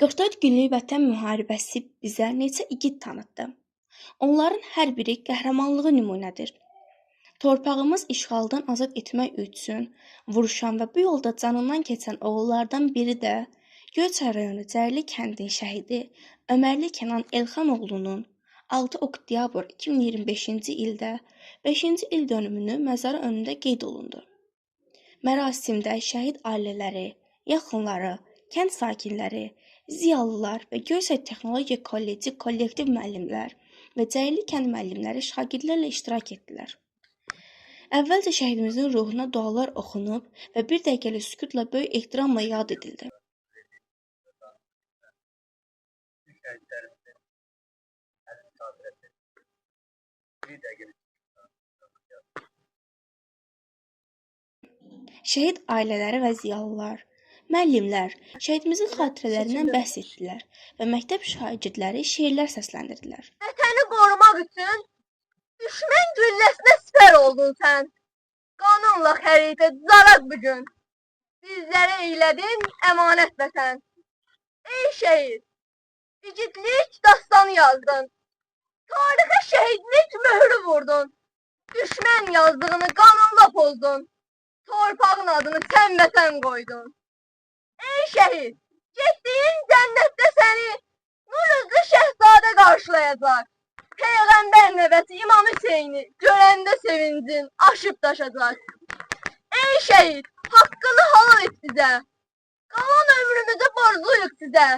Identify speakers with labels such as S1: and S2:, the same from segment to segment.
S1: 44 günlük Vətən müharibəsi bizə neçə igid tanıtdı. Onların hər biri qəhrəmanlığı nümunədir. Torpağımız işğaldan azad etmək üçün vuruşan və bu yolda canından keçən oğullardan biri də Göyçay rayonu Cərli kəndin şəhidi Ömərli Kənan Elxanoğlunun 6 oktyabr 2025-ci ildə 5-ci ildönümünü məzarı önündə qeyd olundu. Mərasimdə şəhid ailələri, yaxınları, kənd sakinləri, ziyalılar və Göyçay Texnologiya Kolleci kollektiv müəllimlər və Cərli kənd müəllimləri şagirdlərlə iştirak etdilər. Əvvəlcə şəhidimizin ruhuna dualar oxunub və bir dəqiqəlik sükutla böyük ehtiramla yad edildi. Şəhid ailələri və ziyalılar, müəllimlər şəhidimizin xatirələrindən bəhs etdilər və məktəb şagirdləri şeirlər səsləndirdilər.
S2: Vətəni qorumaq üçün düşmən gülləsinə sipər oldun sən. Qanunla xəritə düzələk bugün. Bizlərə eylədin əmanət vətən. Ey şəhid, igidlik dastanı yazdın. Tarixə şəhidlik möhrü vurdun. Düşmən yazdığını qanunla pozdun. Torpağın adını sən vətən qoydun. Ey şəhid, getdiyin cənnətdə səni nur üzlü şəhzadə qarşılayacaq. Peyğəmbər nəvəsi İmam Hüseyni görəndə sevincin aşıb daşacaq. Ey şəhid, haqqını halal et bizə. Qalan ömrümüzü borcluyuq sizə.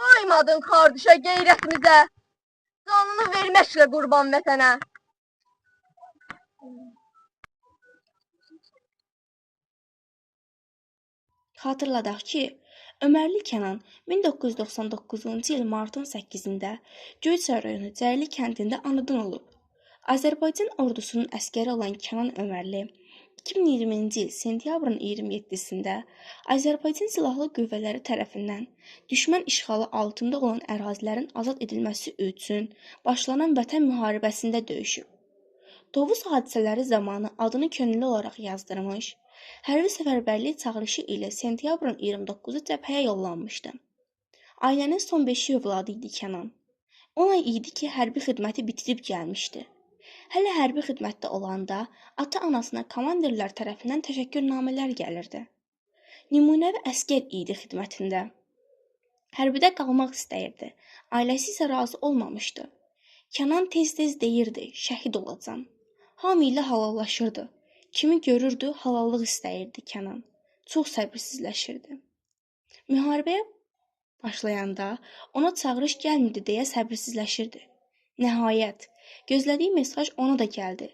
S2: Qoymadın xar düşə qeyrətimizə. Canını verməklə qurban vətənə.
S1: Xatırladaq ki, Ömərli Kənan 1999-cu il martın 8-də Göyçay rayonu Cərli kəndində anadan olub. Azərbaycan ordusunun əsgəri olan Kənan Ömərli 2020-ci il sentyabrın 27-sində Azərbaycan Silahlı Qüvvələri tərəfindən düşmən işğalı altında olan ərazilərin azad edilməsi üçün başlanan Vətən müharibəsində döyüşüb. Tovuz hadisələri zamanı adını könüllü olaraq yazdırmış, hərbi səfərbərlik çağırışı ilə sentyabrın 29-u cəbhəyə yollanmışdı. Ailənin son 5 övladı idi Kənan. 10 ay idi ki, hərbi xidməti bitirib gəlmişdi. Hələ hərbi xidmətdə olanda ata-anasına komandirlər tərəfindən təşəkkürnamələr gəlirdi. Nümunəvi əsgər idi xidmətində. Hərbidə qalmaq istəyirdi, ailəsi isə razı olmamışdı. Kənan tez-tez deyirdi, şəhid olacam. Hamı ilə halallaşırdı. Kimi görürdü, halallıq istəyirdi Kənan. Çox səbirsizləşirdi. Müharibəyə başlayanda ona çağırış gəlmirdi deyə səbirsizləşirdi. Nəhayət, gözlədiyi mesaj ona da gəldi.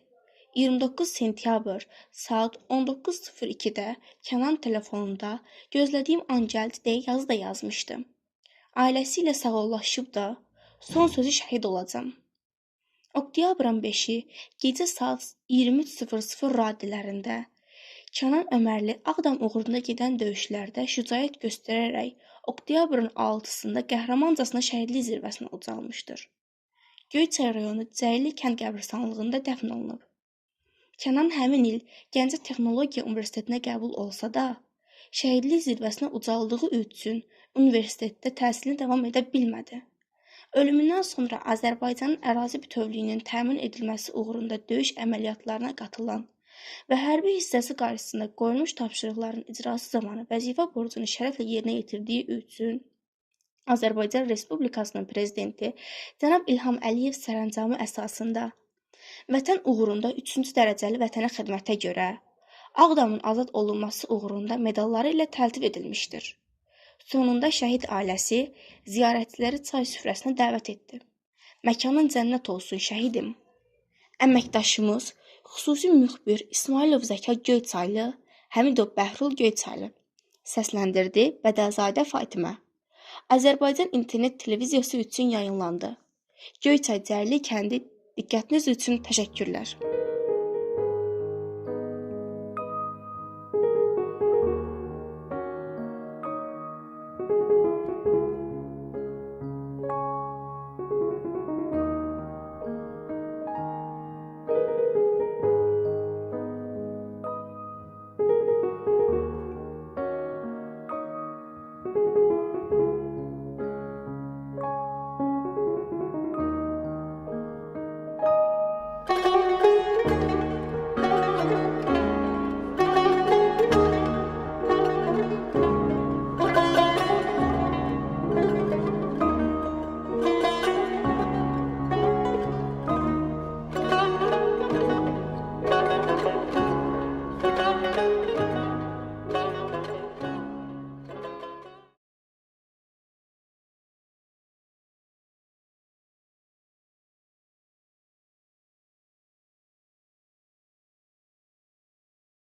S1: 29 sentyabr saat 19:02-də Kənan telefonunda gözlədiyim an gəldi deyə yazı da yazmışdı. Ailəsi ilə sağollaşıb da son sözü şəhid olacam. Oktyabrın 5-i gecə saat 23:00 radələrində Kənan Ömərli Ağdam uğrunda gedən döyüşlərdə şücaət göstərərək oktyabrın 6-sında qəhrəmancasına şəhidlik zirvəsinə ucalmışdır. Göyçay rayonu Cərli kənd qəbirstanlığında dəfn olunub. Kənan həmin il Gəncə Texnologiya Universitetinə qəbul olsa da, şəhidlik zirvəsinə ucaldığı üçün universitetdə təhsilini davam edə bilmədi. Ölümündən sonra Azərbaycanın ərazi bütövlüyünün təmin edilməsi uğrunda döyüş əməliyyatlarına qatılan və hərbi hissəsi qarşısında qoyulmuş tapşırıqların icrası zamanı vəzifə borcunu şərəflə yerinə yetirdiyi üçün Azərbaycan Respublikasının prezidenti cənab İlham Əliyev sərəncamı əsasında Vətən uğrunda 3-cü dərəcəli vətənə xidmətə görə Ağdamın azad olunması uğrunda medalları ilə təltif edilmişdir. Sonunda şəhid ailəsi ziyarətçiləri çay süfrəsinə dəvət etdi. Məkanın cənnət olsun şəhidim. Əməkdaşımız xüsusi müxbir İsmailov Zəka Göyçaylı, Həmidov Bəhrul Göyçaylı səsləndirdi Bədəzadə Fatimə. Azərbaycan internet televiziyası üçün yayınlandı. Göyçay Cərli kəndi diqqətiniz üçün təşəkkürlər.